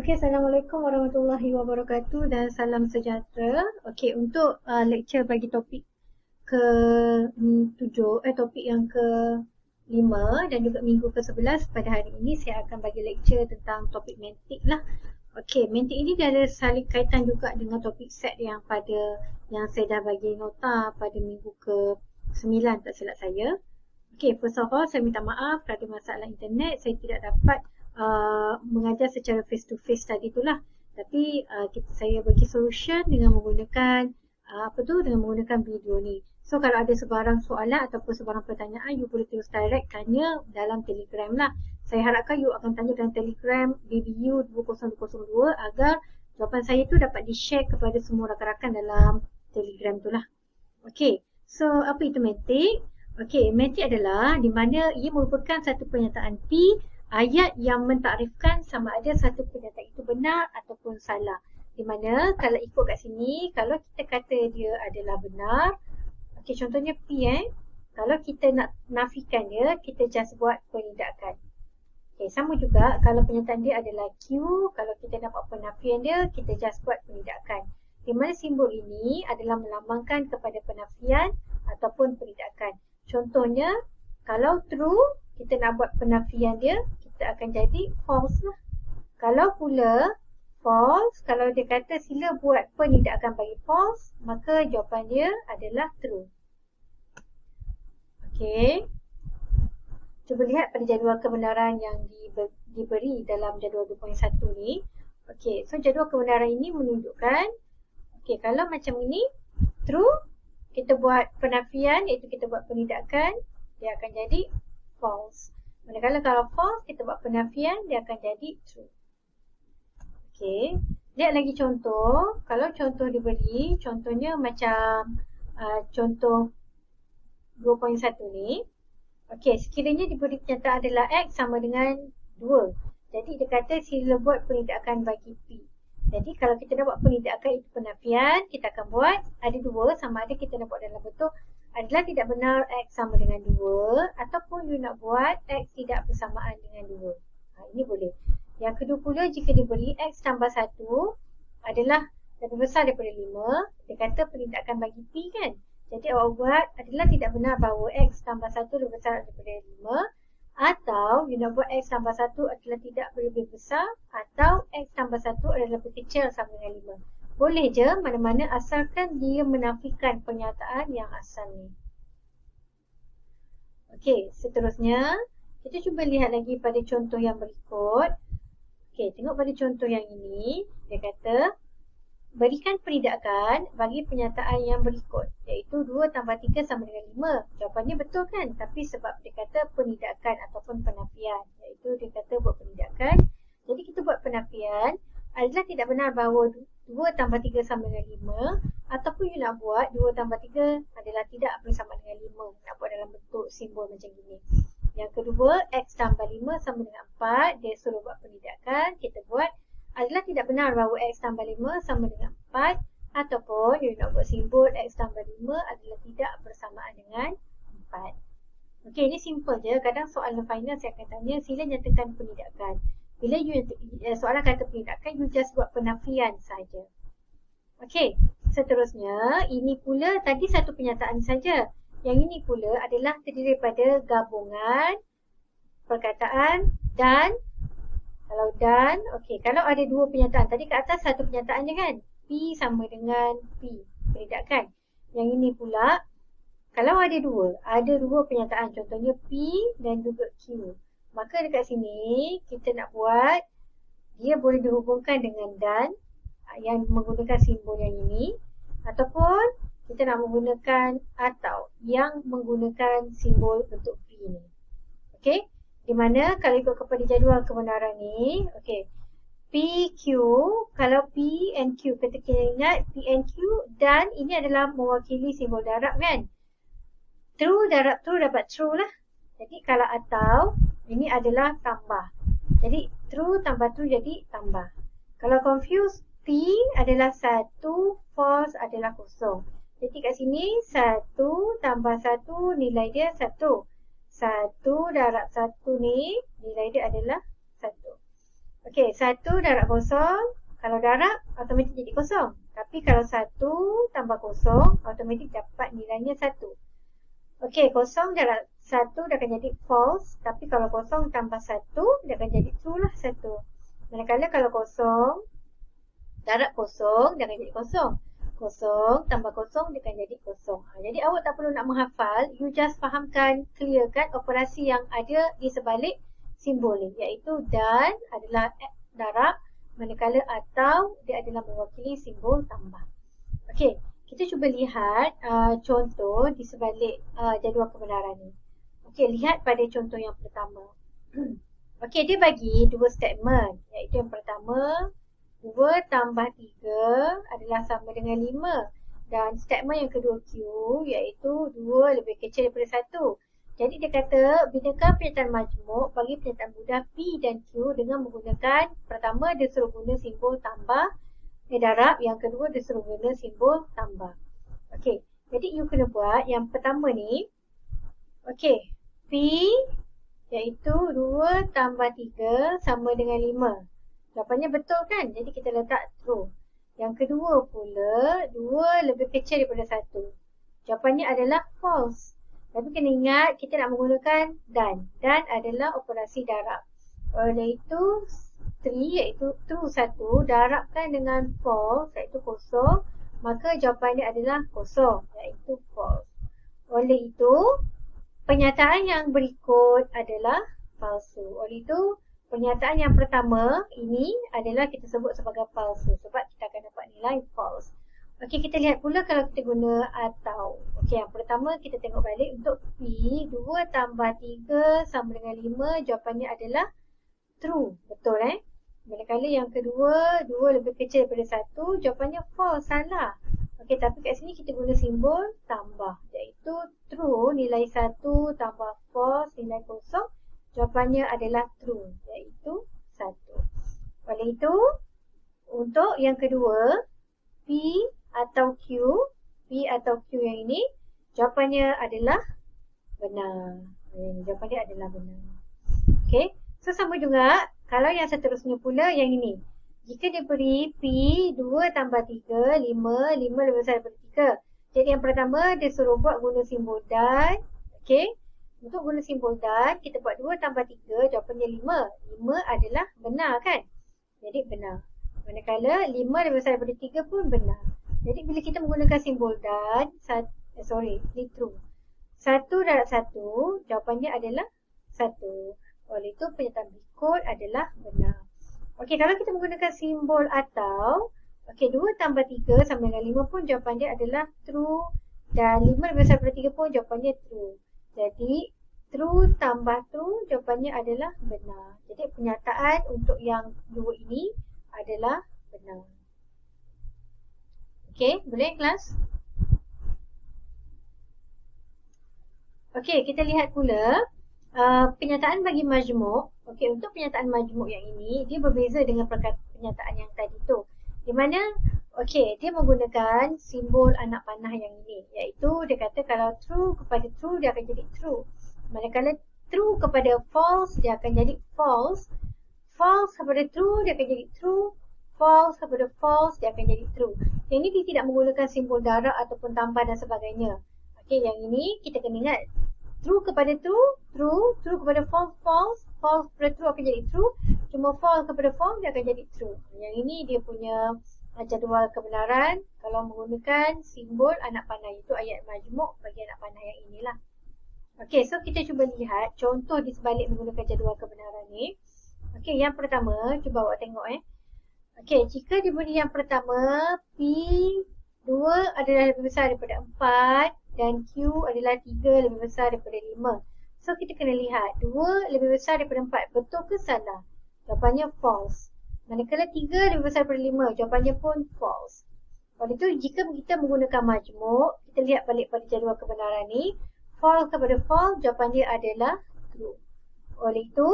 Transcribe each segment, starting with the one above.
Okey, Assalamualaikum warahmatullahi wabarakatuh dan salam sejahtera. Okey, untuk lecture bagi topik ke 7, topik yang ke 5 dan juga minggu ke 11 pada hari ini saya akan bagi lecture tentang topik mantik lah. Okey, mantik ini dia ada saling kaitan juga dengan topik set yang saya dah bagi nota pada minggu ke 9 tak silap saya. Okey, first of all saya minta maaf kerana masalah internet saya tidak dapat mengajar secara face to face tadi itulah. Tapi saya bagi solution dengan menggunakan dengan menggunakan video ni. So kalau ada sebarang soalan ataupun sebarang pertanyaan, you boleh terus direct tanya dalam Telegram lah. Saya harapkan you akan tanya dalam Telegram BBU 20202 agar jawapan saya tu dapat di-share kepada semua rakan-rakan dalam Telegram tu lah. Okay, so apa itu mantik? Okay, mantik adalah di mana ia merupakan satu pernyataan P ayat yang mentakrifkan sama ada satu pernyataan itu benar ataupun salah. Di mana kalau ikut kat sini, kalau kita kata dia adalah benar, okey, contohnya P kalau kita nak nafikan dia, kita just buat penindakan. Okey, sama juga kalau pernyataan dia adalah Q, kalau kita nak buat penafian dia, kita just buat penindakan. Di mana simbol ini adalah melambangkan kepada penafian ataupun penindakan. Contohnya, kalau true, kita nak buat penafian dia, kita akan jadi false lah. Kalau pula false, kalau dia kata sila buat penindakan bagi false, maka jawapan dia adalah true. Okey. Cuba lihat pada jadual kebenaran yang diberi dalam jadual 2.1 ni. Okey, so jadual kebenaran ini menunjukkan, okey, kalau macam ini, true, kita buat penafian, iaitu kita buat penindakan, dia akan jadi false. Manakala kalau false, kita buat penafian, dia akan jadi true. Okey, lihat lagi contoh. Kalau contoh diberi, contohnya macam contoh 2.1 ni. Okey, sekiranya diberi kenyataan adalah X sama dengan 2. Jadi dia kata sila buat penindakan bagi P. Jadi kalau kita nak buat penindakan itu penafian, kita akan buat ada 2 sama ada kita nak buat dalam bentuk adalah tidak benar X sama dengan 2 ataupun you nak buat X tidak bersamaan dengan 2. Ini boleh. Yang kedua pula, jika diberi X tambah 1 adalah lebih besar daripada 5, dia kata penindakan bagi P kan. Jadi awak buat adalah tidak benar bahawa X tambah 1 lebih besar daripada 5 atau you nak buat X tambah 1 adalah tidak lebih besar atau X tambah 1 adalah lebih kecil sama dengan 5. Boleh je mana-mana asalkan dia menafikan pernyataan yang asal ni. Okey, seterusnya kita cuba lihat lagi pada contoh yang berikut. Okey, tengok pada contoh yang ini. Dia kata berikan penindakan bagi pernyataan yang berikut, iaitu 2 tambah 3 sama dengan 5. Jawapannya betul kan? Tapi sebab dia kata penindakan ataupun penafian, iaitu dia kata buat penindakan. Jadi kita buat penafian adalah tidak benar bahawa 2 tambah 3 sama dengan 5 ataupun you nak buat 2 tambah 3 adalah tidak bersama dengan 5. Nak buat dalam bentuk simbol macam gini. Yang kedua, X tambah 5 sama dengan 4. Dia suruh buat penindakan. Kita buat adalah tidak benar bahawa X tambah 5 sama dengan 4 ataupun you nak buat simbol X tambah 5 adalah tidak bersamaan dengan 4. Okey, ini simple je. Kadang soalan final saya akan tanya sila nyatakan penindakan. Bila soalan kata penindakan, you just buat penafian saja. Okey, seterusnya ini pula tadi satu pernyataan saja. Yang ini pula adalah terdiri daripada gabungan perkataan dan. Kalau dan, okey, kalau ada 2 pernyataan, tadi kat atas satu pernyataan je kan? P sama dengan P, penindakan. Yang ini pula, kalau ada 2 pernyataan, contohnya P dan juga Q. Maka dekat sini, kita nak buat, dia boleh dihubungkan dengan dan, yang menggunakan simbol yang ini. Ataupun, kita nak menggunakan atau, yang menggunakan simbol bentuk P ini. Okey? Di mana kalau ikut kepada jadual kebenaran ni, okey, PQ, kalau P and Q, kita ingat P and Q dan ini adalah mewakili simbol darab kan. True, darab true dapat true lah. Jadi kalau atau, ini adalah tambah. Jadi true tambah true jadi tambah. Kalau confuse, P adalah 1, false adalah kosong. Jadi kat sini 1 tambah 1 nilai dia 1. 1 darab 1 ni nilai dia adalah 1. Okey, 1 darab kosong. Kalau darab, automatik jadi kosong. Tapi kalau 1 tambah kosong, automatik dapat nilainya 1. Okey, kosong darab 1 dia akan jadi false. Tapi kalau kosong tambah 1, dia akan jadi true lah 1. Manakala kalau kosong darab kosong, dia akan jadi kosong. Kosong tambah kosong, dia akan jadi kosong. Jadi awak tak perlu nak menghafal. You just fahamkan, clearkan operasi yang ada di sebalik simbol ni. Iaitu dan adalah darab. Manakala atau dia adalah mewakili simbol tambah. Okey, kita cuba lihat contoh di sebalik jadual kebenaran ni. Okey, lihat pada contoh yang pertama. Okey, dia bagi dua statement. Iaitu yang pertama, 2 tambah 3 adalah sama dengan 5. Dan statement yang kedua Q iaitu 2 lebih kecil daripada 1. Jadi dia kata binakan pernyataan majmuk bagi pernyataan mudah P dan Q dengan menggunakan pertama dia suruh guna simbol tambah darab, yang kedua dia suruh guna simbol tambah. Okey, jadi you kena buat yang pertama ni. Okey, P iaitu 2 tambah 3 sama dengan 5. Jawapannya betul kan? Jadi kita letak true. Yang kedua pula, 2 lebih kecil daripada 1. Jawapannya adalah false. Tapi kena ingat, kita nak menggunakan dan. Dan adalah operasi darab. Oleh itu, 3 iaitu true 1, darabkan dengan false, iaitu kosong. Maka jawapannya adalah kosong, iaitu false. Oleh itu, pernyataan yang berikut adalah palsu. Oleh itu, pernyataan yang pertama ini adalah kita sebut sebagai palsu sebab kita akan dapat nilai false. Okey, kita lihat pula kalau kita guna atau. Okey, yang pertama kita tengok balik untuk P, 2 tambah 3 sama dengan 5, jawapannya adalah true. Betul Manakala yang kedua, 2 lebih kecil daripada 1, jawapannya false, salah. Okey, tapi kat sini kita guna simbol tambah, iaitu true, nilai 1 tambah false, nilai kosong. Jawapannya adalah true, iaitu 1. Oleh itu, untuk yang kedua, P atau Q, P atau Q yang ini, jawapannya adalah benar. Jawapannya adalah benar. Okey, so sama juga, kalau yang seterusnya pula yang ini. Jika diberi P 2 tambah 3, 5 lebih besar daripada 3. Jadi yang pertama, dia suruh buat guna simbol dan. Okey. Untuk guna simbol dan, kita buat 2 tambah 3, jawapannya 5. 5 adalah benar kan? Jadi benar. Manakala 5 lebih besar daripada 3 pun benar. Jadi bila kita menggunakan simbol dan, ini true. 1 darab 1, jawapannya adalah 1. Oleh itu pernyataan berikut adalah benar. Okey, kalau kita menggunakan simbol atau, okey, 2 tambah 3 sama dengan 5 pun jawapannya adalah true. Dan 5 lebih besar daripada 3 pun jawapannya true. Jadi, true tambah true, jawapannya adalah benar. Jadi, pernyataan untuk yang dua ini adalah benar. Okey, boleh kelas? Okey, kita lihat pula pernyataan bagi majmuk. Okey, untuk pernyataan majmuk yang ini, dia berbeza dengan pernyataan yang tadi tu. Di mana, okey, dia menggunakan simbol anak panah yang ini. Iaitu, dia kata kalau true kepada true, dia akan jadi true. Manakala true kepada false, dia akan jadi false. False kepada true, dia akan jadi true. False kepada false, dia akan jadi true. Yang ini dia tidak menggunakan simbol darab ataupun tambah dan sebagainya. Okey, yang ini kita kena ingat. True kepada true, true. True kepada false, false. False kepada true akan jadi true. Cuma false kepada false, dia akan jadi true. Yang ini dia punya jadual kebenaran kalau menggunakan simbol anak panah. Itu ayat majmuk bagi anak panah yang inilah. Okey, so kita cuba lihat contoh di sebalik menggunakan jadual kebenaran ni. Okey, yang pertama, cuba awak tengok Okey, jika diberi yang pertama, P 2 adalah lebih besar daripada 4 dan Q adalah 3 lebih besar daripada 5. So, kita kena lihat 2 lebih besar daripada 4. Betul ke salah? Jawapannya false. Manakala 3 lebih besar daripada 5, jawapannya pun false. Oleh itu, jika kita menggunakan majmuk, kita lihat balik pada jadual kebenaran ni. False kepada false, jawapan dia adalah true. Oleh itu,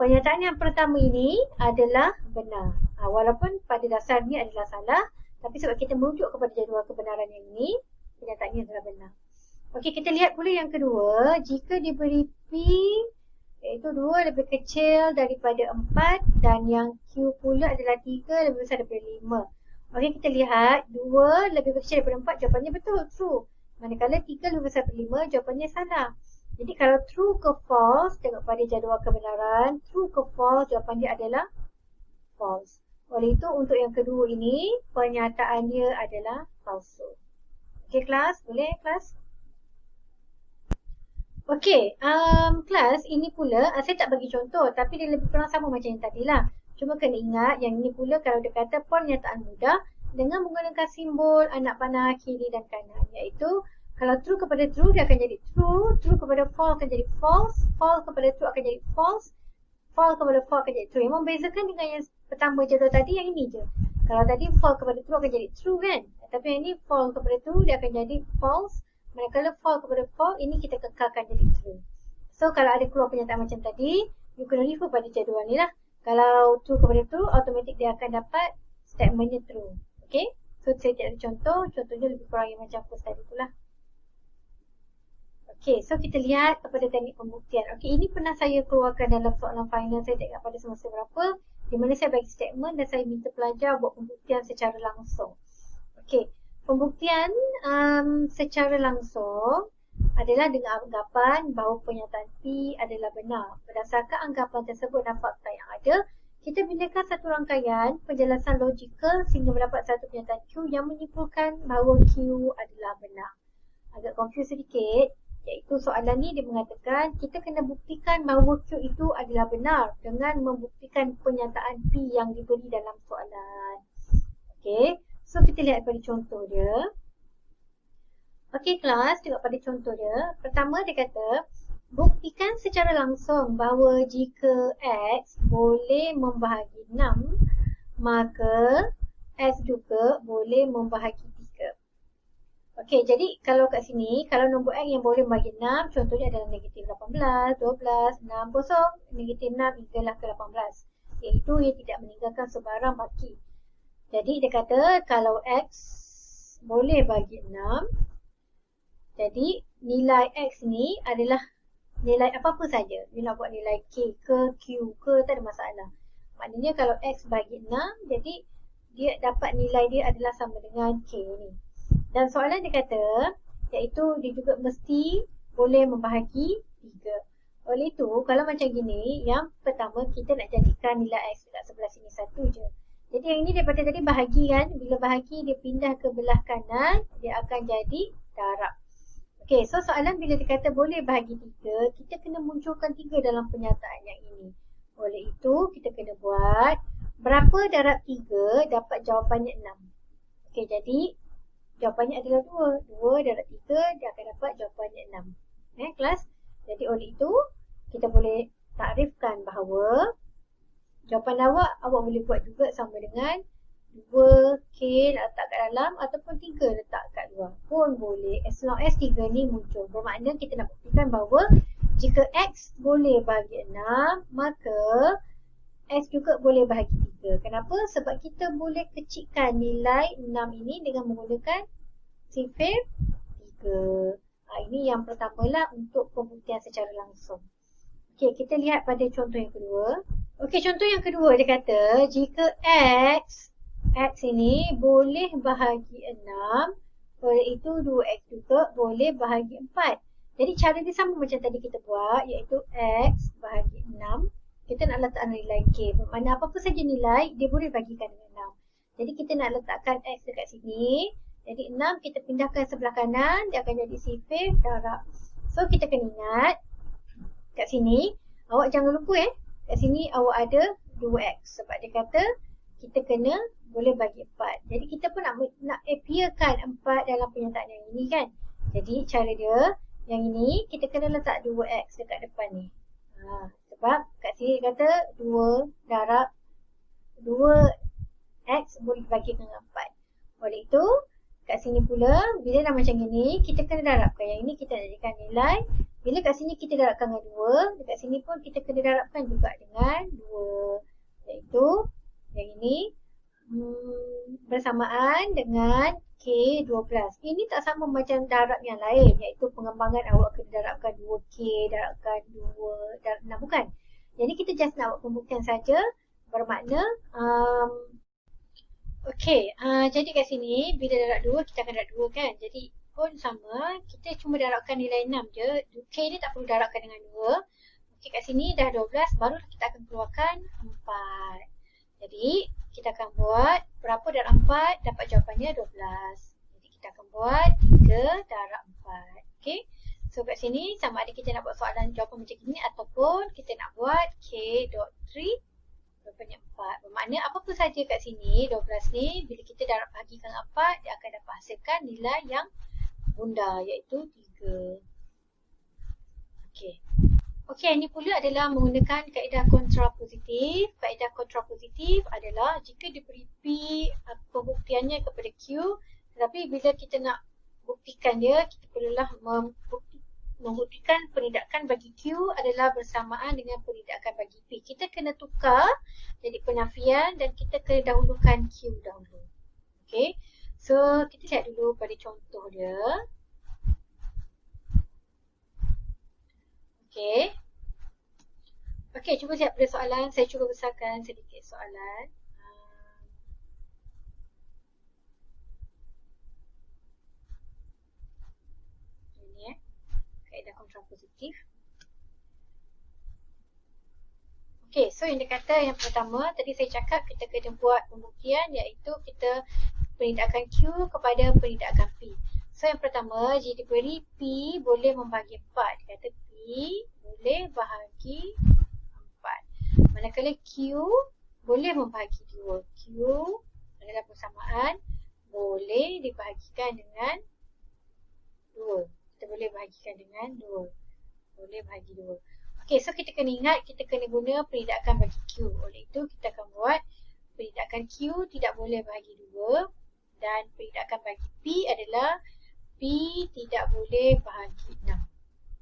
pernyataan yang pertama ini adalah benar. Walaupun pada dasarnya adalah salah, tapi sebab kita merujuk kepada jadual kebenaran yang ini, pernyataannya adalah benar. Okey, kita lihat pula yang kedua. Jika diberi P Iaitu 2 lebih kecil daripada 4 dan yang Q pula adalah 3 lebih besar daripada 5. Okey, kita lihat 2 lebih kecil daripada 4, jawapannya betul, true. Manakala 3 lebih besar daripada 5, jawapannya salah. Jadi kalau true ke false, tengok pada jadual kebenaran. True ke false, jawapan dia adalah false. Oleh itu untuk yang kedua ini, pernyataan dia adalah palsu. Okey kelas, boleh kelas? Okey, kelas ini pula saya tak bagi contoh tapi dia lebih kurang sama macam yang tadi lah. Cuma kena ingat yang ini pula kalau dia kata pernyataan mudah dengan menggunakan simbol anak panah kiri dan kanan. Iaitu kalau true kepada true dia akan jadi true, true kepada false akan jadi false, false kepada true akan jadi false, false kepada false akan jadi true. Yang membezakan dengan yang pertama jadual tadi yang ini je. Kalau tadi false kepada true akan jadi true kan? Tapi yang ini false kepada true dia akan jadi false. Manakala false kepada false, ini kita kekalkan jadi true. So, kalau ada keluar pernyataan macam tadi, you kena refer pada jadual ni lah. Kalau true kepada true, automatik dia akan dapat statementnya true. Okay? So, saya tak ada contoh. Contohnya lebih kurang yang macam first tadi tu lah. Okay, so kita lihat kepada teknik pembuktian. Okay, ini pernah saya keluarkan dalam soalan final saya tak ingat pada semester berapa. Di mana saya bagi statement dan saya minta pelajar buat pembuktian secara langsung. Okay. Pembuktian secara langsung adalah dengan anggapan bahawa pernyataan P adalah benar. Berdasarkan anggapan tersebut dan fakta yang ada, kita binakan satu rangkaian penjelasan logikal sehingga mendapat satu pernyataan Q yang menyimpulkan bahawa Q adalah benar. Agak confuse sedikit, iaitu soalan ni dia mengatakan kita kena buktikan bahawa Q itu adalah benar dengan membuktikan pernyataan P yang diberi dalam soalan. Okay. So, kita lihat pada contoh dia. Okey kelas, tengok pada contoh dia. Pertama dia kata, buktikan secara langsung bahawa jika X boleh membahagi 6, maka X juga boleh membahagi 3. Okey, jadi kalau kat sini, kalau nombor X yang boleh membahagi 6, contohnya adalah negatif 18, 12, 6, kosong, negatif 6 hinggalah ke 18. Iaitu yang tidak meninggalkan sebarang baki. Jadi dia kata kalau X boleh bagi 6, jadi nilai X ni adalah nilai apa-apa saja. Dia nak buat nilai K ke Q ke, tak ada masalah. Maknanya kalau X bagi 6, jadi dia dapat nilai dia adalah sama dengan K ni. Dan soalan dia kata, iaitu dia juga mesti boleh membahagi 3. Oleh itu, kalau macam gini, yang pertama kita nak jadikan nilai X dekat sebelah sini satu je. Jadi yang ini daripada tadi bahagi kan. Bila bahagi dia pindah ke belah kanan, dia akan jadi darab. Okey, so soalan bila dia kata boleh bahagi 3, kita kena munculkan 3 dalam pernyataan yang ini. Oleh itu, kita kena buat berapa darab 3 dapat jawapannya 6. Okey, jadi jawapannya adalah 2. 2 darab 3 dia akan dapat jawapannya 6. Kelas? Jadi oleh itu, kita boleh takrifkan bahawa jawapan awak boleh buat juga sama dengan 2K letak kat dalam ataupun 3 letak kat luar pun boleh. As long as 3 ni muncul. Bermakna kita nak buktikan bahawa jika X boleh bahagi 6, maka X juga boleh bahagi 3. Kenapa? Sebab kita boleh kecilkan nilai 6 ini dengan menggunakan sifar 3. Ini yang pertamalah untuk pembuktian secara langsung. Okey, kita lihat pada contoh yang kedua. Okey, contoh yang kedua dia kata jika X ini boleh bahagi 6, oleh itu 2X juga boleh bahagi 4. Jadi cara dia sama macam tadi kita buat, iaitu X bahagi 6. Kita nak letak nilai K. Bermakna apa-apa saja nilai, dia boleh bagikan dengan 6. Jadi kita nak letakkan X dekat sini. Jadi 6 kita pindahkan sebelah kanan, dia akan jadi sifar darab. So kita kena ingat, kat sini, awak jangan lupa kat sini awak ada 2X. Sebab dia kata kita kena boleh bagi 4. Jadi kita pun nak appearkan 4 dalam pernyataan yang ini kan. Jadi cara dia, yang ini kita kena letak 2X dekat depan ni. Sebab kat sini dia kata 2 darab 2X boleh dibagi dengan 4. Oleh itu, kat sini pula, bila dah macam gini, kita kena darabkan. Yang ini kita nak jadikan nilai. Bila kat sini kita darabkan dengan 2, dekat sini pun kita kena darabkan juga dengan 2. Iaitu, yang ini bersamaan dengan K12. Ini tak sama macam darab yang lain, iaitu pengembangan awak kena darabkan 2K, darabkan 2, darab 6, bukan. Jadi kita just nak buat pembuktian saja, bermakna jadi kat sini bila darab 2 kita akan darab 2 kan. Jadi pun sama, kita cuma darabkan nilai 6 je. K ni tak perlu darabkan dengan 2. Okey, kat sini dah 12, baru kita akan keluarkan 4. Jadi kita akan buat berapa darab 4, dapat jawapannya 12. Jadi kita akan buat 3 darab 4. Okey. So kat sini sama ada kita nak buat soalan jawapan macam ini ataupun kita nak buat K.3 jawapannya 4. Bermakna apa-apa saja kat sini 12 ni bila kita darab bahagikan 4, dia akan dapat hasilkan nilai yang bunda iaitu 3. Okey. Okey, ini pula adalah menggunakan kaedah kontrapositif. Kaedah kontrapositif adalah jika diberi P pembuktiannya kepada Q, tetapi bila kita nak buktikan dia, kita perlulah membuktikan penindakan bagi Q adalah bersamaan dengan penindakan bagi P. Kita kena tukar jadi penafian dan kita kena dahulukan Q dahulu. Okey. So, kita lihat dulu pada contoh dia. Okey. Okey, cuba lihat pada soalan. Saya cuba besarkan sedikit soalan. Ini kaedah kontrapositif. Okey, so yang dia kata yang pertama, tadi saya cakap kita kena buat pembuktian iaitu kita penindakan Q kepada penindakan P. So yang pertama, jika diberi P boleh membahagi 4. Dia kata P boleh bahagi 4. Manakala Q boleh membahagi 2. Q adalah persamaan boleh dibahagikan dengan 2. Kita boleh bahagikan dengan 2. Boleh bahagi 2. Okey, so kita kena ingat kita kena guna penindakan bagi Q. Oleh itu kita akan buat penindakan Q tidak boleh bahagi 2 dan penindakan bagi P adalah P tidak boleh bahagi 6.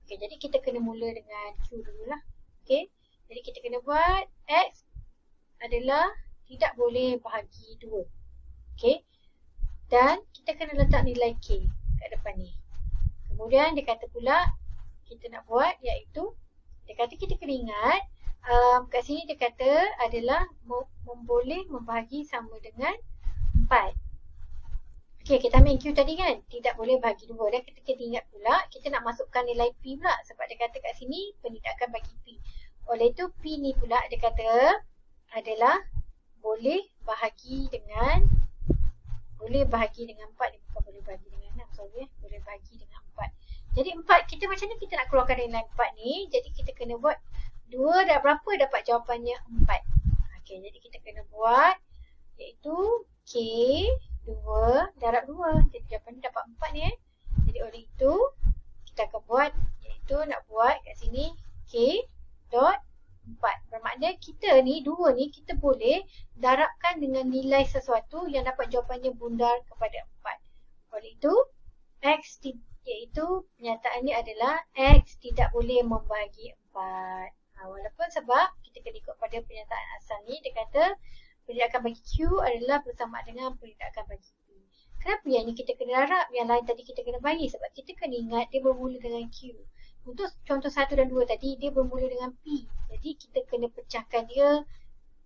Okey, jadi kita kena mula dengan Q dululah. Okey. Jadi kita kena buat X adalah tidak boleh bahagi 2. Okey. Dan kita kena letak nilai K kat depan ni. Kemudian dia kata pula kita nak buat iaitu dia kata kita kena ingat kat sini dia kata adalah boleh membahagi sama dengan 4. Okey, kita ambil Q tadi kan, tidak boleh bahagi 2. Dan kita kena ingat pula kita nak masukkan nilai P pula sebab dia kata kat sini penindakan bagi P. Oleh itu P ni pula dia kata adalah boleh bahagi dengan 4 ni, bukan boleh bahagi dengan 6, sorry boleh bahagi dengan 4. Jadi 4, kita macam ni kita nak keluarkan nilai 4 ni, jadi kita kena buat 2 dah berapa dapat jawapannya 4. Okey, jadi kita kena buat iaitu K 2 darab 2. Jadi jawapan ni dapat 4 ni Jadi oleh itu kita akan buat iaitu nak buat kat sini K dot 4. Bermakna kita ni 2 ni kita boleh darabkan dengan nilai sesuatu yang dapat jawapannya bundar kepada 4. Oleh itu X iaitu pernyataannya adalah X tidak boleh membahagi 4. Walaupun sebab kita kena ikut pada pernyataan asal ni, dia kata penindakan bagi Q adalah bersama dengan penindakan bagi P. Kenapa yang ni kita kena darab, yang lain tadi kita kena bagi? Sebab kita kena ingat dia bermula dengan Q. Untuk contoh 1 dan 2 tadi dia bermula dengan P. Jadi kita kena pecahkan dia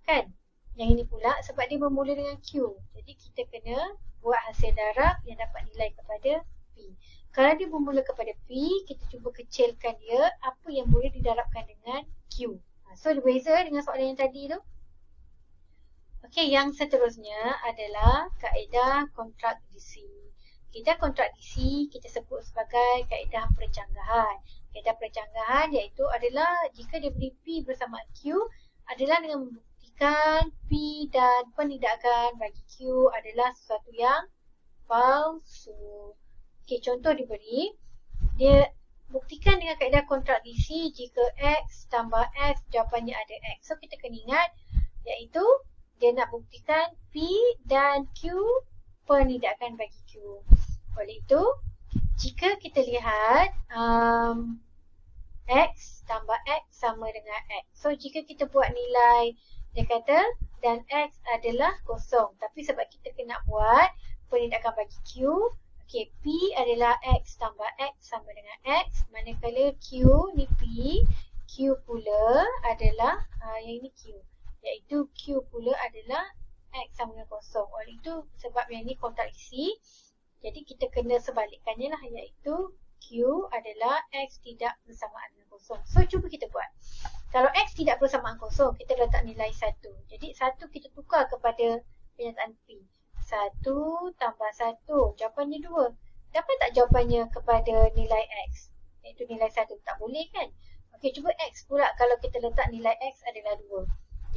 kan. Yang ini pula sebab dia bermula dengan Q. Jadi kita kena buat hasil darab yang dapat nilai kepada P. Kalau dia bermula kepada P, kita cuba kecilkan dia apa yang boleh didarabkan dengan Q. So dia beza dengan soalan yang tadi tu. Okey, yang seterusnya adalah kaedah kontradiksi. Kaedah kontradiksi kita sebut sebagai kaedah percanggahan. Kaedah percanggahan iaitu adalah jika diberi P bersama Q adalah dengan membuktikan P dan penindakan bagi Q adalah sesuatu yang palsu. Okey, contoh diberi, dia buktikan dengan kaedah kontradiksi jika X tambah X jawapannya ada X. So kita kena ingat iaitu dia nak buktikan P dan Q penindakan bagi Q. Oleh itu, jika kita lihat X tambah X sama dengan X. So jika kita buat nilai, dia kata dan X adalah kosong. Tapi sebab kita kena buat penindakan bagi Q. Okey, P adalah X tambah X sama dengan X. Manakala Q ni P, Q pula adalah yang ini Q. Iaitu Q pula adalah X sama dengan kosong. Oleh itu sebab yang ini kontraksi, jadi kita kena sebalikkannya lah, iaitu Q adalah X tidak bersamaan dengan kosong. So cuba kita buat. Kalau X tidak bersamaan kosong, kita letak nilai 1. Jadi 1 kita tukar kepada penyataan P. 1 tambah 1, jawapannya 2. Dapat tak jawapannya kepada nilai X? Iaitu nilai 1. Tak boleh kan? Okey, cuba X pula kalau kita letak nilai X adalah 2.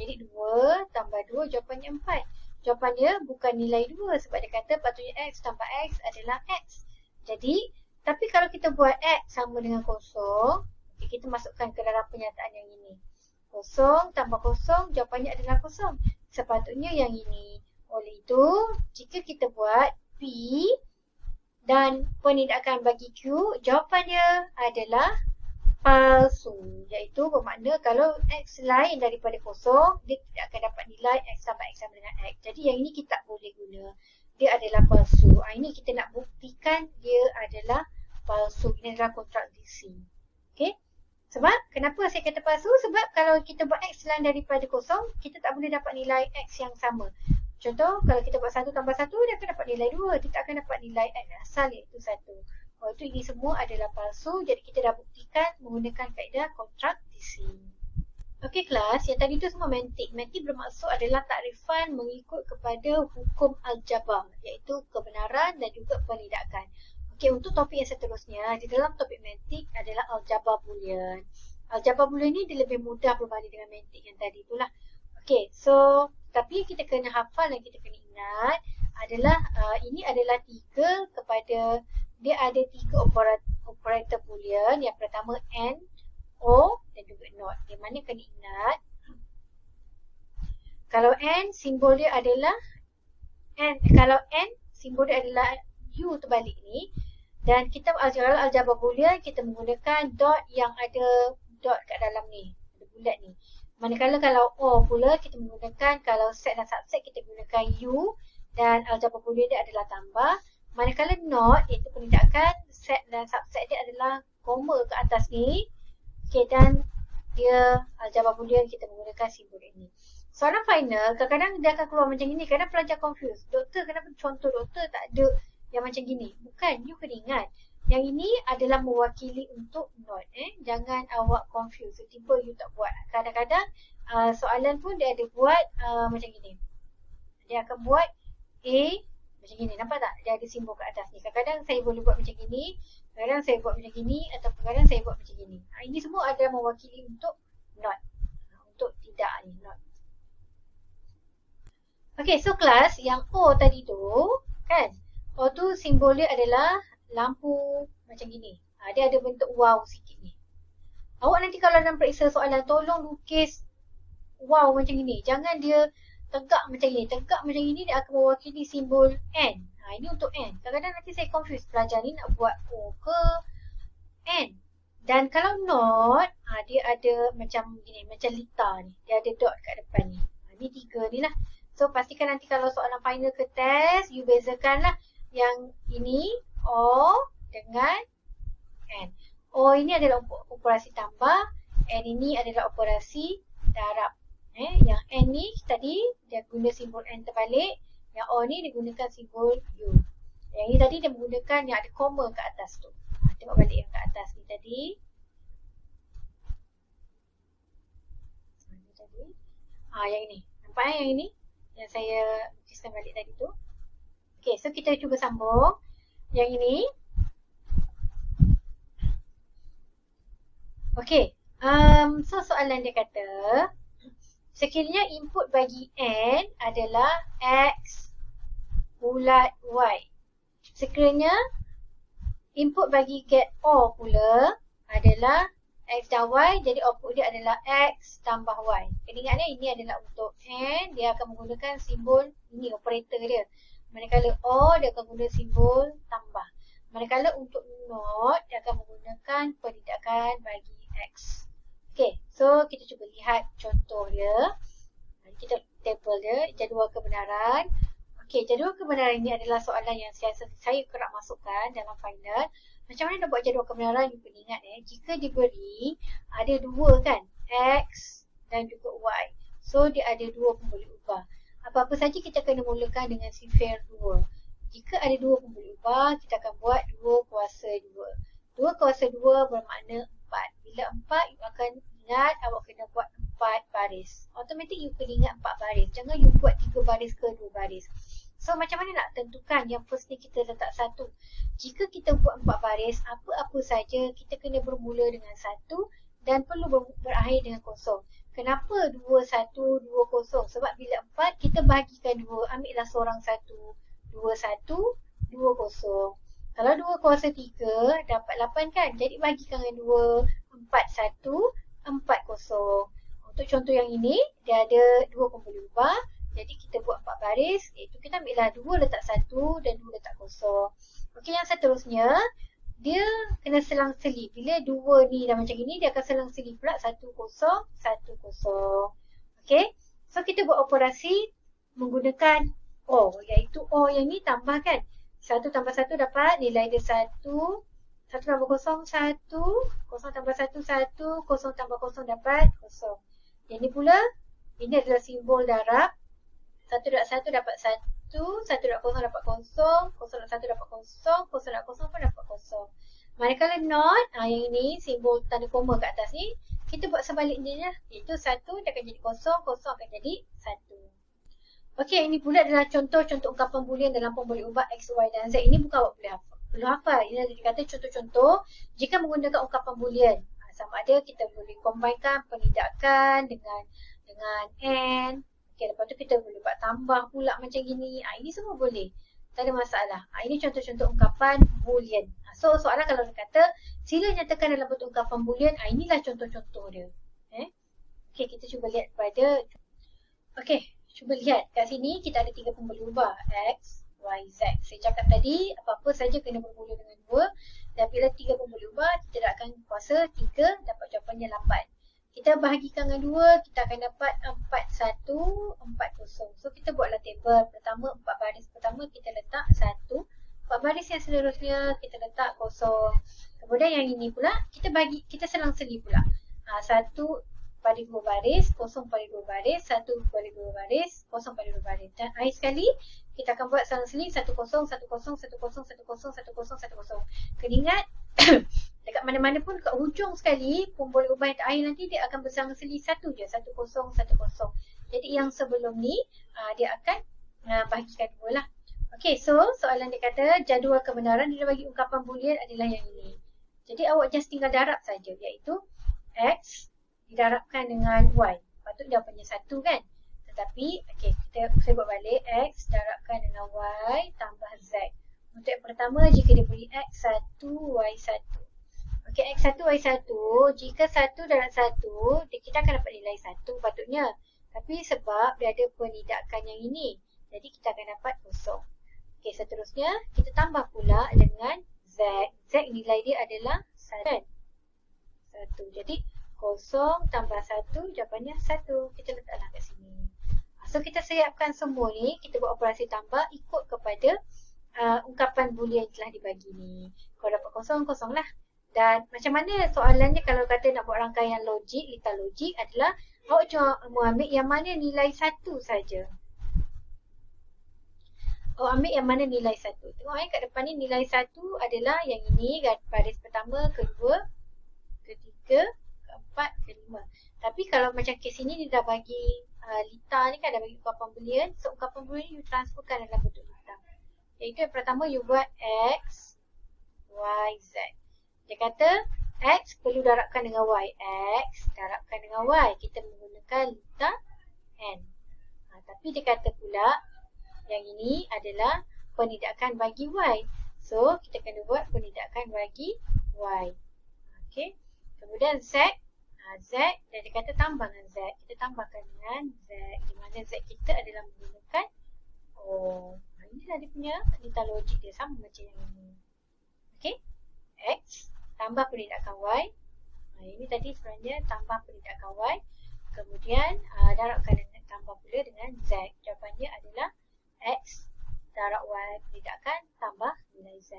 Jadi 2 tambah 2, jawapannya 4. Jawapannya bukan nilai 2 sebab dia kata patutnya X tambah X adalah X. Jadi, tapi kalau kita buat X sama dengan kosong, okay, kita masukkan ke dalam penyataan yang ini. Kosong tambah kosong, jawapannya adalah kosong. Sepatutnya yang ini. Oleh itu, jika kita buat P dan penindakan bagi Q, jawapannya adalah palsu. Iaitu bermakna kalau X lain daripada kosong, dia tidak akan dapat nilai X tambah X sama dengan X. Jadi yang ini kita tak boleh guna. Dia adalah palsu. Ini kita nak buktikan dia adalah palsu. Ini adalah kontradiksi. Okay? Sebab, kenapa saya kata palsu? Sebab kalau kita buat X lain daripada kosong, kita tak boleh dapat nilai X yang sama. Contoh, kalau kita buat 1 tambah 1, dia akan dapat nilai 2. Dia tak akan dapat nilai X asal iaitu 1. Itu ini semua adalah palsu. Jadi kita dah buktikan menggunakan kaedah kontradiksi. Okey kelas, yang tadi tu semua mantik. Mantik bermaksud adalah takrifan mengikut kepada hukum aljabar, iaitu kebenaran dan juga penindakan. Okey, untuk topik yang seterusnya, di dalam topik mantik adalah aljabar boolean. Aljabar boolean ni dia lebih mudah berbanding dengan mantik yang tadi tu lah. Okey, so tapi kita kena hafal dan kita kena ingat adalah ini adalah dia ada tiga operator boolean. Yang pertama AND, O dan juga NOT. Yang mana kena ingat, kalau AND simbol dia adalah kalau AND simbol dia adalah U terbalik ni, dan kita kalau aljabar boolean kita menggunakan dot yang ada dot kat dalam ni, ada bulat ni. Manakala kalau O pula kita menggunakan, kalau set dan subset kita gunakan U dan aljabar boolean dia adalah tambah. Manakala NOT iaitu penindakan, set dan subset dia adalah koma ke atas ni. Okay, dan dia aljabar boolean kita menggunakan simbol ini. Soalan final kadang-kadang dia akan keluar macam ini. Kadang pelajar confused. Doktor, kenapa contoh doktor tak ada yang macam gini? Bukan, you kena ingat. Yang ini adalah mewakili untuk not. Jangan awak confused. Tiba-tiba you tak buat. Kadang-kadang soalan pun dia ada buat macam gini. Dia akan buat A macam gini. Nampak tak? Dia ada simbol kat atas ni. Kadang-kadang saya boleh buat macam gini. Kadang saya buat macam gini atau kadang saya buat macam gini. Ini semua adalah mewakili untuk not. Untuk tidak ni, not. Okay, so kelas yang O tadi tu, kan? O tu simbol dia adalah lampu macam gini. Dia ada bentuk wow sikit ni. Awak nanti kalau dalam periksa soalan, tolong lukis wow macam gini. Jangan dia tegak macam ni. Tegak macam ini dia akan mewakili simbol N. Ini untuk N. Kadang-kadang nanti saya confuse pelajar ni nak buat O ke N. Dan kalau not, dia ada macam gini, macam lita ni. Dia ada dot kat depan ni. Ni tiga ni lah. So pastikan nanti kalau soalan final ke test, you bezakan lah yang ini O dengan N. O ini adalah operasi tambah, N ini adalah operasi darab. Yang N ni tadi dia guna simbol N terbalik. Yang O ni dia gunakan simbol U. Yang ni tadi dia menggunakan yang ada koma kat atas tu. Tengok balik yang kat atas ni tadi. Yang ini. Nampak yang ini? Yang saya lukiskan balik tadi tu. Okay, so kita cuba sambung. Yang ini. Okay. So soalan dia kata, sekiranya input bagi N adalah X bulat Y. Sekiranya input bagi get O pula adalah X dan Y, jadi output dia adalah X tambah Y. Kena ingat ni, ini adalah untuk N, dia akan menggunakan simbol ini, operator dia. Manakala O, dia akan guna simbol tambah. Manakala untuk not, dia akan menggunakan penindakan bagi X. Okay, so kita cuba lihat contoh dia. Kita table dia, jadual kebenaran. Okey, jadual kebenaran ini adalah soalan yang saya kerap masukkan dalam final. Macam mana nak buat jadual kebenaran? You kena ingat jika diberi ada dua kan, X dan juga Y. So, dia ada dua pun boleh ubah. Apa-apa saja kita kena mulakan dengan sifar 2. Jika ada dua pun boleh ubah, kita akan buat 2 kuasa 2. 2 kuasa 2 bermakna 4. Bila 4, you akan ingat awak kena buat 4 baris. Automatik you kena ingat 4 baris. Jangan you buat 3 baris ke 2 baris. So macam mana nak tentukan yang first ni kita letak 1? Jika kita buat 4 baris, apa-apa saja kita kena bermula dengan 1 dan perlu berakhir dengan kosong. Kenapa 2, 1, 2, kosong? Sebab bila 4 kita bahagikan 2, ambillah seorang 1. 2, 1, 2, kosong. Kalau 2 kuasa 3 dapat 8 kan? Jadi bahagikan dengan 2, 4, 1, 4, kosong. Untuk contoh yang ini, dia ada 2 pun boleh ubah. Jadi kita buat 4 baris, iaitu kita ambillah 2 letak 1 dan 2 letak kosong. Okey, yang seterusnya, dia kena selang-seli. Bila 2 ni dah macam ini, dia akan selang-seli pula 1, 0, 1, 0. Okey, so kita buat operasi menggunakan O, iaitu O yang ni tambah kan. 1 tambah 1 dapat nilai dia 1, 1 tambah 0, 1, 0 tambah 1, 1, 0 tambah 0 dapat 0. Yang ni pula, ini adalah simbol darab. 1.1 dapat 1, 1.0 dapat 0, 0.1 dapat 0, 0.0 pun dapat 0. Manakala not, yang ini simbol tanda koma kat atas ni, kita buat sebaliknya, iaitu 1 dia akan jadi 0, 0 akan jadi 1. Okey, ini pula adalah contoh-contoh ungkapan boolean dalam form boleh ubah X, Y dan Z. Ini bukan awak perlu hafal. Ini dikata contoh-contoh jika menggunakan ungkapan boolean. Sama ada kita boleh combinekan penindakan dengan and. Okay, lepas tu kita boleh buat tambah pula macam gini. Ini semua boleh. Tak ada masalah. Ini contoh-contoh ungkapan boolean. So, soalan kalau dia kata, sila nyatakan dalam bentuk ungkapan boolean. Inilah contoh-contoh dia. Okay, kita cuba lihat pada. Okay, cuba lihat. Kat sini kita ada 3 pun boleh ubah. X, Y, Z. Saya cakap tadi, apa-apa saja kena bermula dengan 2. Dan bila 3 pun boleh ubah, kita dah akan kuasa 3, dapat jawapannya 8. Kita bahagikan dengan 2, kita akan dapat 4, 1, 4, 0. So, kita buatlah table. Pertama, 4 baris pertama kita letak 1. 4 baris yang seterusnya kita letak 0. Kemudian yang ini pula, kita selang-seli pula. 1 pada 2 baris, 0 pada 2 baris, 1 pada 2 baris, 0 pada 2 baris. Dan akhir sekali, kita akan buat selang-seli 1, 0, 1, 0, 1, 0, 1, 0, 1, 0, 1, 0, 1, 0. Kena ingat, dekat mana-mana pun kat hujung sekali pun boleh ubah yang terakhir nanti dia akan bersama-seli 1 je, 1, 0, 1, 0. Jadi yang sebelum ni dia akan bahagikan 2 lah. Okey, so soalan dia kata jadual kebenaran dia bagi ungkapan boolean adalah yang ini. Jadi awak just tinggal darab saja, iaitu X didarabkan dengan Y. Patut jawapannya 1 kan? Tetapi okey, saya buat balik. X darabkan dengan Y tambah Z. Untuk yang pertama, jika dia beri X1, Y1. Okey, X1, Y1, jika 1 darab 1, kita akan dapat nilai 1 patutnya. Tapi sebab dia ada penindakan yang ini, jadi kita akan dapat 0. Okey, seterusnya, kita tambah pula dengan Z. Z nilai dia adalah 1. Jadi, 0 tambah 1, jawapannya 1. Kita letaklah kat sini. So, kita siapkan semua ni, kita buat operasi tambah ikut kepada ungkapan boolean yang telah dibagi ni. Kalau dapat 0, 0 lah. Dan macam mana soalannya kalau kata nak buat rangkaian logik, litar logik adalah awak cuma ambil yang mana nilai 1 saja. Awak ambil yang mana nilai 1. Tengok kat depan ni nilai 1 adalah yang ini, baris pertama, kedua, ketiga, keempat, kelima. Tapi kalau macam kes ini dia dah bagi litar ni kan, dah bagi ungkapan boolean. So ungkapan boolean you transferkan dalam bentuk litar. Iaitu yang pertama you buat X, Y, Z. Dia kata X perlu darabkan dengan Y. X darabkan dengan Y. Kita menggunakan litar N. Tapi dia kata pula yang ini adalah penindakan bagi Y. So kita kena buat penindakan bagi Y. Okay. Kemudian Z. Z dan dia kata tambah dengan Z. Kita tambahkan dengan Z. Di mana Z kita adalah menggunakan O. Inilah dia punya litar logik dia, sama macam yang ini. Okey, X tambah penindakan Y. Ini tadi sebenarnya tambah penindakan Y. Kemudian darabkan dengan tambah pula dengan Z. Jawapannya adalah X darab Y penindakan tambah nilai Z.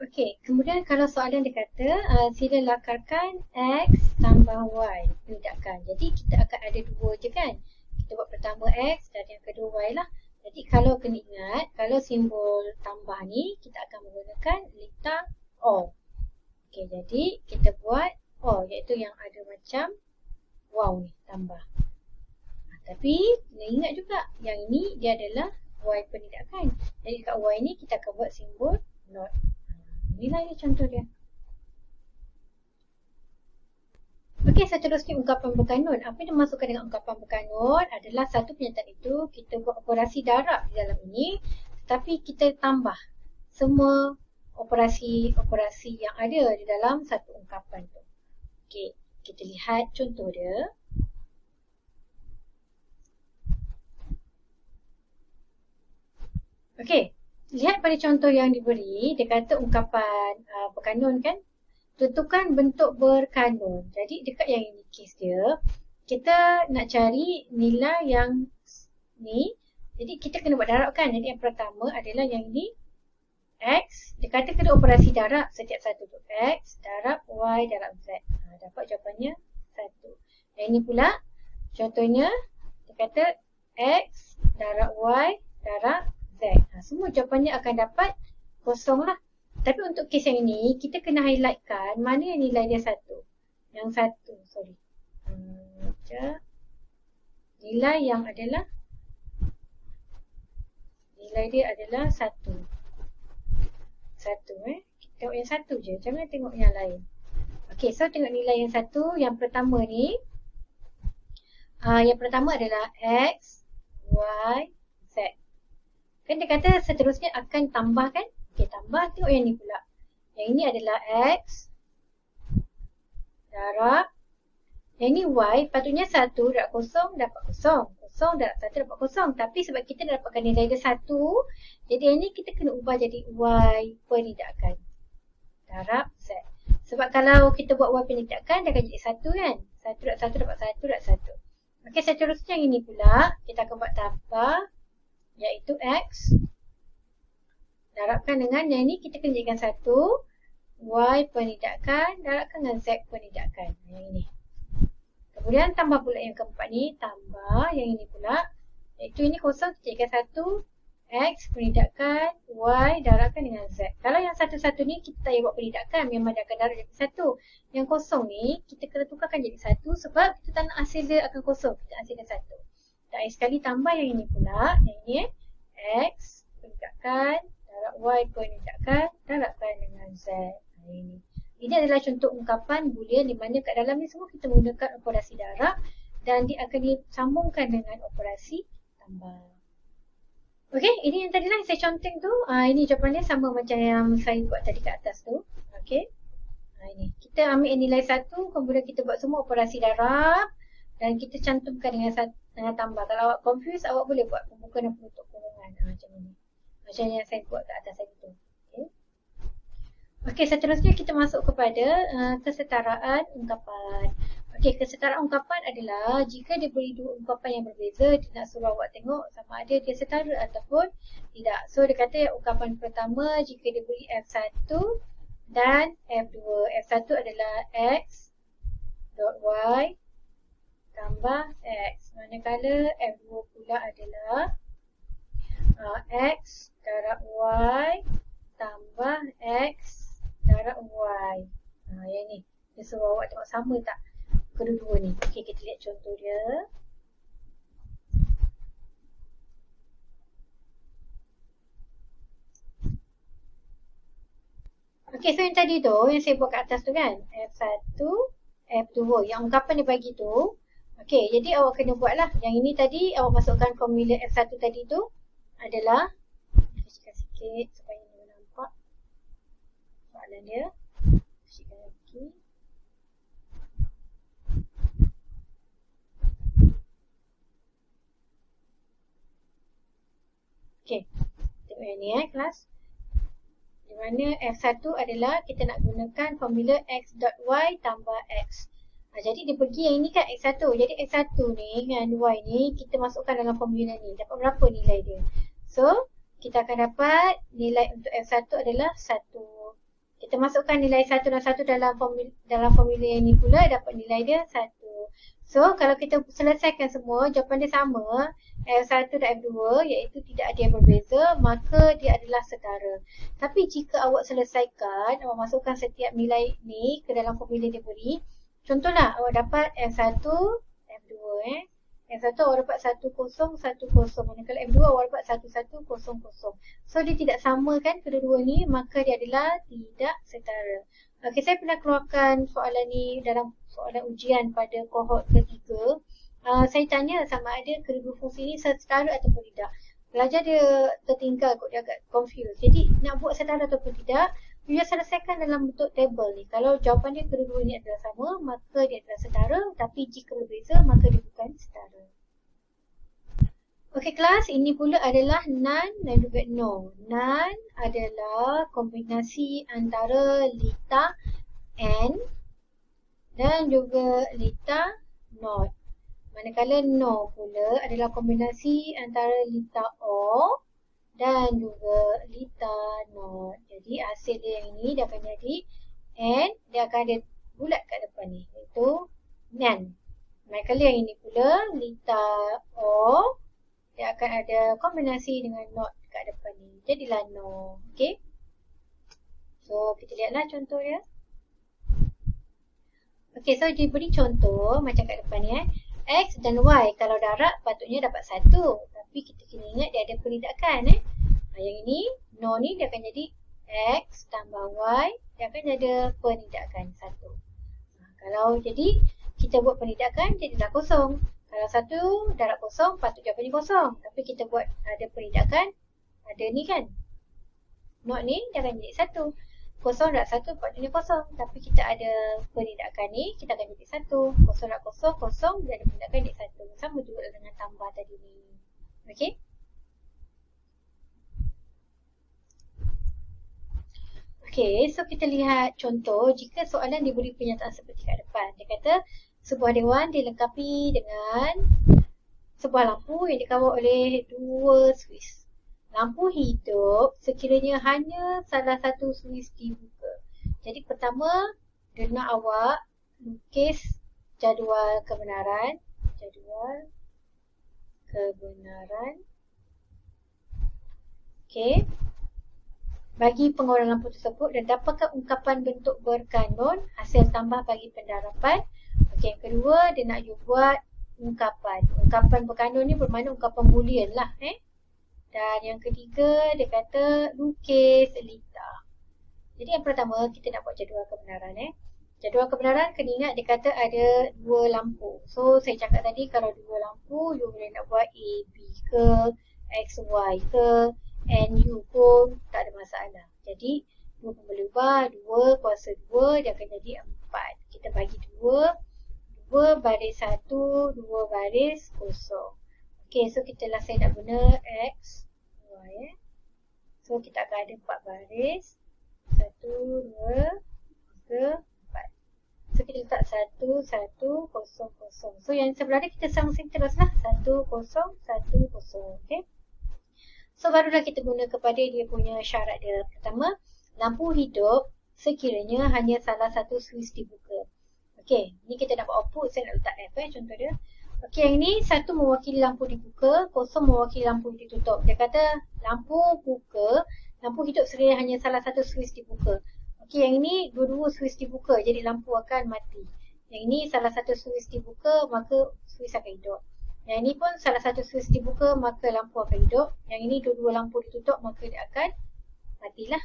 Okey, kemudian kalau soalan dia kata sila lakarkan X tambah Y penindakan. Jadi kita akan ada dua je kan. Kita buat pertama X dan yang kedua Y lah. Jadi kalau kena ingat, kalau simbol tambah ni kita akan menggunakan lintang O. Okey, jadi kita buat O iaitu yang ada macam wow ni, tambah. Tapi kena ingat juga yang ini dia adalah Y penindakan. Jadi kat Y ni kita akan buat simbol not. Inilah dia contoh dia. Okey, seterusnya ungkapan berkanun. Apa yang dimaksudkan dengan ungkapan berkanun adalah satu pernyataan itu kita buat operasi darab di dalam ini, tetapi kita tambah semua operasi yang ada di dalam satu ungkapan tu. Okey, kita lihat contoh dia. Okey, lihat pada contoh yang diberi, dia kata ungkapan berkanun kan. Tentukan bentuk berkanun. Jadi dekat yang ini case dia, kita nak cari nilai yang ni. Jadi kita kena buat darab kan. Jadi yang pertama adalah yang ini X. Dia kata kena operasi darab setiap satu tu. X darab Y darab Z. Dapat jawapannya 1. Yang ini pula contohnya dia kata X darab Y darab Z. Semua jawapannya akan dapat kosong lah. Tapi untuk kes yang ini, kita kena highlightkan mana yang nilai dia 1. Yang 1, sorry. Nilai yang adalah, nilai dia adalah 1. 1 Kita tengok yang 1 je, jangan tengok yang lain. Okay, so tengok nilai yang 1, yang pertama ni. Yang pertama adalah X, Y, Z. Kan dia kata seterusnya akan tambah kan? Okey, tambah tengok yang ni pula. Yang ini adalah X darab. Yang ni Y, patutnya 1 darab 0 dapat 0. 0 darab 1 dapat 0. Tapi sebab kita dah dapatkan nilai dia 1, jadi yang ni kita kena ubah jadi Y penindakan darab Z. Sebab kalau kita buat Y penindakan, dia akan jadi 1 kan? 1 darab 1 dapat 1 darab 1. Okey, seterusnya yang ini pula, kita akan buat tambah, iaitu X darabkan dengan yang ini kita kena jadikan 1, Y penindakan darabkan dengan Z penindakan. Yang ini. Kemudian tambah pula yang keempat ni, tambah yang ini pula, iaitu ini kosong kita jadikan 1, X penindakan Y darabkan dengan Z. Kalau yang satu-satu ni kita tak payah buat penindakan, memang dia akan darab jadi 1. Yang kosong ni kita kena tukarkan jadi 1 sebab kita tak nak hasil dia akan kosong, kita hasilkan 1. Tak payah sekali tambah yang ini pula, yang ini X penindakan darab Y penindakan darabkan dengan Z. Ini adalah contoh ungkapan boolean di mana kat dalam ni semua kita menggunakan operasi darab dan dia akan disambungkan dengan operasi tambah. Okey, ini yang tadi lah saya conteng tu. Ini jawapannya sama macam yang saya buat tadi kat atas tu. Okey. Ini kita ambil nilai 1, kemudian kita buat semua operasi darab dan kita cantumkan dengan tambah. Kalau awak confuse, awak boleh buat pembuka dan penutup kurungan macam ini. Macam yang saya buat kat atas tadi tu. Okey, seterusnya kita masuk kepada kesetaraan ungkapan. Okey, kesetaraan ungkapan adalah jika dia beri dua ungkapan yang berbeza, dia nak suruh awak tengok sama ada dia setara ataupun tidak. So, dia kata ungkapan pertama jika dia beri F1 dan F2. F1 adalah X dot Y tambah X. Manakala F2 pula adalah X darab Y tambah X darab Y. Yang ni. Dia suruh awak tengok sama tak kedua-dua ni. Okey, kita lihat contoh dia. Okey, so yang tadi tu, yang saya buat kat atas tu kan. F1, F2. Yang ungkapan dia bagi tu. Okey, jadi awak kena buat lah. Yang ini tadi, awak masukkan formula F1 tadi tu adalah, kecilkan sikit supaya ni nampak soalan dia. Kecilkan lagi. Okey, tengok yang ni kelas. Di mana F1 adalah kita nak gunakan formula X dot Y tambah X. Jadi dia pergi yang ini kan X1. Jadi X1 ni dengan Y ni kita masukkan dalam formula ni. Dapat berapa nilai dia? So, kita akan dapat nilai untuk F1 adalah 1. Kita masukkan nilai 1 dan 1 dalam formula yang ni pula, dapat nilai dia 1. So, kalau kita selesaikan semua, jawapan dia sama, F1 dan F2, iaitu tidak ada yang berbeza, maka dia adalah setara. Tapi jika awak selesaikan, awak masukkan setiap nilai ni ke dalam formula dia beri. Contohlah, awak dapat F1, F2 F1 awak dapat 1010, manakala F2 awak dapat 1100. So dia tidak sama kan kedua-dua ni, maka dia adalah tidak setara. Okay, saya pernah keluarkan soalan ni dalam soalan ujian pada kohort ketiga. Saya tanya sama ada kedua fungsi ni setara ataupun tidak. Pelajar dia tertinggal kot, dia agak confused. Jadi nak buat setara ataupun tidak, dia selesaikan dalam bentuk tabel ni. Kalau jawapan dia kedua-dua ni adalah sama, maka dia adalah setara. Tapi jika berbeza, maka dia bukan setara. Okey kelas, ini pula adalah none dan juga no. None adalah kombinasi antara lita and dan juga lita not. Manakala no pula adalah kombinasi antara lita o dan juga lita not. Jadi hasil dia yang ini dia akan jadi and dia akan ada bulat kat depan ni, iaitu none. Manakala yang ini pula lita o, dia akan ada kombinasi dengan not kat depan ni. Jadilah no. Okay. So kita lihatlah contoh dia. Okay, so diberi contoh macam kat depan ni X dan Y kalau darab patutnya dapat 1. Tapi kita kena ingat dia ada peridakan Yang ini, no ni dia akan jadi X tambah Y, dia akan ada peridakan 1. Kalau jadi kita buat peridakan jadilah kosong. Kalau 1 darab kosong patut jawapannya kosong. Tapi kita buat ada peridakan, ada ni kan. Not ni dia akan jadi 1. Kosong darab 1 patutnya kosong. Tapi kita ada peridakan ni, kita akan jadi 1. Kosong darab kosong, kosong, dia ada peridakan jadi 1. Sama juga dengan tambah tadi ni. Okay. Okay, so kita lihat contoh jika soalan diberi pernyataan seperti kat depan. Dia kata, sebuah dewan dilengkapi dengan sebuah lampu yang dikawal oleh 2 suis. Lampu hidup sekiranya hanya salah satu suis dibuka. Jadi pertama, dia nak awak lukis jadual kebenaran. Okay. Bagi pengawalan lampu tersebut dan dapatkan ungkapan bentuk berkanun hasil tambah bagi pendarapan. Okay, yang kedua dia nak you buat ungkapan. Ungkapan berkanun ni bermakna ungkapan boolean lah. Dan yang ketiga dia kata lukis lita. Jadi yang pertama kita nak buat jadual kebenaran. Jadual kebenaran kena ingat dia kata ada 2 lampu. So saya cakap tadi kalau 2 lampu you boleh nak buat A, B ke, X, Y ke, and U pun tak ada masalah. Jadi 2 pun boleh ubah, 2 kuasa 2 dia akan jadi 4. Kita bagi 2 baris 1, 2 baris kosong. Okay, so kita lah saya nak guna X, Y. So kita akan ada 4 baris. 1, 2, 3, 4. So kita letak 1, 1, kosong, kosong. So yang sebelah ni kita sambung terus lah. 1, kosong, 1, kosong. Okay. So barulah kita guna kepada dia punya syarat dia. Pertama, lampu hidup sekiranya hanya salah satu suis dibuka. Okey, ni kita nak buat output, saya nak letak F contoh dia. Okey, yang ni 1 mewakili lampu dibuka, 0 mewakili lampu ditutup. Dia kata lampu buka, lampu hidup sekiranya hanya salah satu suis dibuka. Okey, yang ini dua-dua suis dibuka, jadi lampu akan mati. Yang ini salah satu suis dibuka, maka suis akan hidup. Yang ini pun salah satu suis dibuka, maka lampu akan hidup. Yang ini dua-dua lampu ditutup, maka dia akan matilah.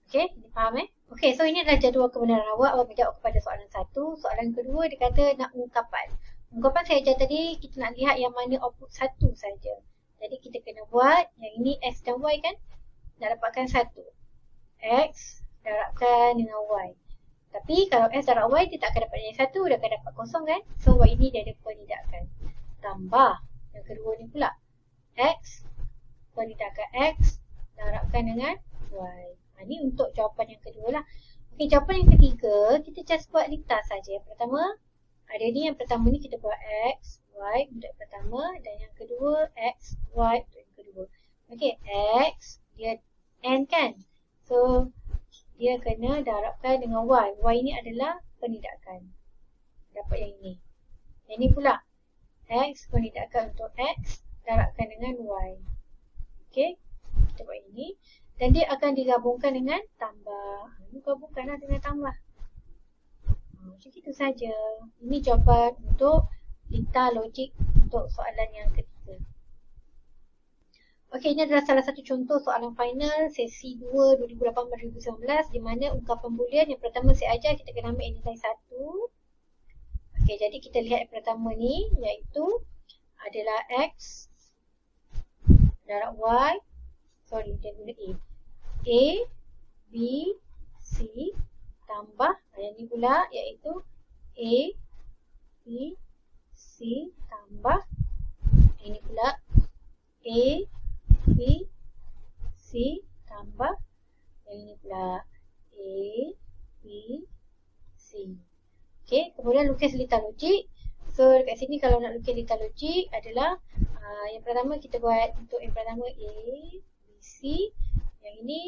Okey, ini faham Okey, so ini adalah jadual kebenaran awak. Awak menjawab kepada soalan 1. Soalan kedua dia kata nak ungkapan. Ungkapan saya ajar tadi, kita nak lihat yang mana output 1 saja. Jadi kita kena buat yang ini X dan Y kan. Nak dapatkan 1. X darabkan dengan Y. Tapi kalau X darab Y dia tak akan dapat yang 1, dia akan dapat kosong kan. So Y ini dia ada peridakan. Tambah yang kedua ni pula. X peridakan X darabkan dengan Y. Ini untuk jawapan yang kedua lah. Okey, jawapan yang ketiga, kita just buat lita saja. Yang pertama, Jadi yang pertama ni kita buat X, Y untuk yang pertama dan yang kedua X, Y untuk yang kedua. Okey, X dia N kan? So, dia kena darabkan dengan Y. Y ni adalah penindakan. Dapat yang ini. Yang ni pula. X penindakan untuk X darabkan dengan Y. Okey, kita buat ini. Dan dia akan digabungkan dengan tambah. Ini gabungkanlah dengan tambah. Macam itu saja. Ini jawapan untuk lintah logik untuk soalan yang ketiga. Okey, ini adalah salah satu contoh soalan final sesi 2 2018-2019 di mana ungkapan boolean yang pertama saya ajar kita kena ambil nilai 1. Okey, jadi kita lihat yang pertama ni iaitu adalah X darab Y. Sorry, dia guna A. A, B, C tambah yang ni pula iaitu A, B, C tambah ini pula A, B, C tambah yang ini pula A, B, C. Okey, kemudian lukis lintah logik. So dekat sini kalau nak lukis lintah logik adalah yang pertama kita buat untuk yang pertama A, B, C. Yang ini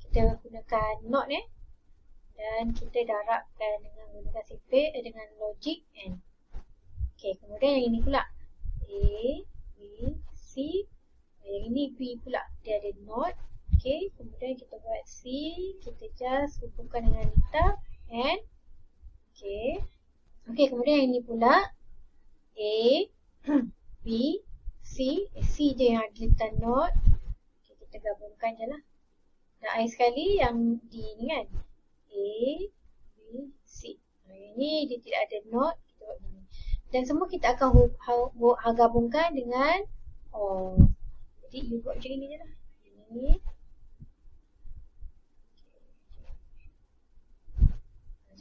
kita gunakan not dan kita darabkan dengan menggunakan sifat dengan logik N. Okey, kemudian yang ini pula A, B, C. Yang ini B pula, dia ada not. Okey, kemudian kita buat C, kita just hubungkan dengan lintah N. Okey. Okey, kemudian yang ini pula A, B, C. C je yang ada lintah not. Okay, kita gabungkan je lah. Dan akhir sekali yang D ni kan A, B, C. Yang ni dia tidak ada not, kita buat gini. Dan semua kita akan gabungkan dengan O. Jadi you buat macam ni je lah. Ini.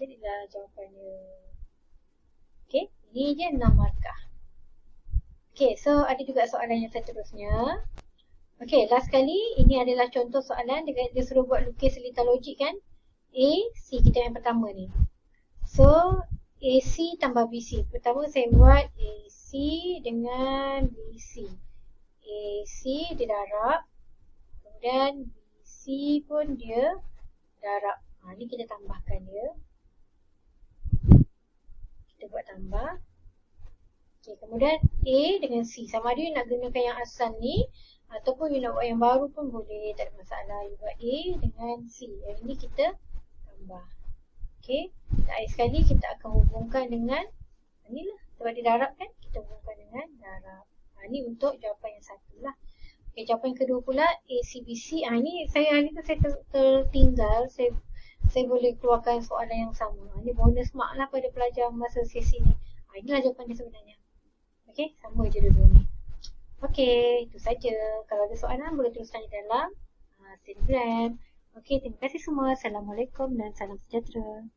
Jadilah jawapannya. Okay, ini je 6 markah. Okay, so ada juga soalan yang seterusnya. Okay, last kali ini adalah contoh soalan dia suruh buat lukis lintah logik kan. A, C kita yang pertama ni. So, AC tambah BC. Pertama saya buat AC dengan BC. AC dia darab. Kemudian BC pun dia darab. Ni kita tambahkan dia. Kita buat tambah. Okay, kemudian A dengan C. Sama ada you nak gunakan yang asal ni ataupun you nak buat yang baru pun boleh. Tak ada masalah. You buat A dengan C. Yang ini kita tambah. Okay. Dan akhir sekali kita akan hubungkan dengan ni lah. Sebab dia darab kan. Kita hubungkan dengan darab. Ni untuk jawapan yang satu lah. Okay, jawapan yang kedua pula ACBC. Ni saya tertinggal. Saya boleh keluarkan soalan yang sama. Ni bonus mark lah pada pelajar masa sesi ni. Inilah jawapan dia sebenarnya. Okay, sama je dua-dua ni. Okay, itu saja. Kalau ada soalan boleh terus tanya dalam Telegram. Okay, terima kasih semua. Assalamualaikum dan salam sejahtera.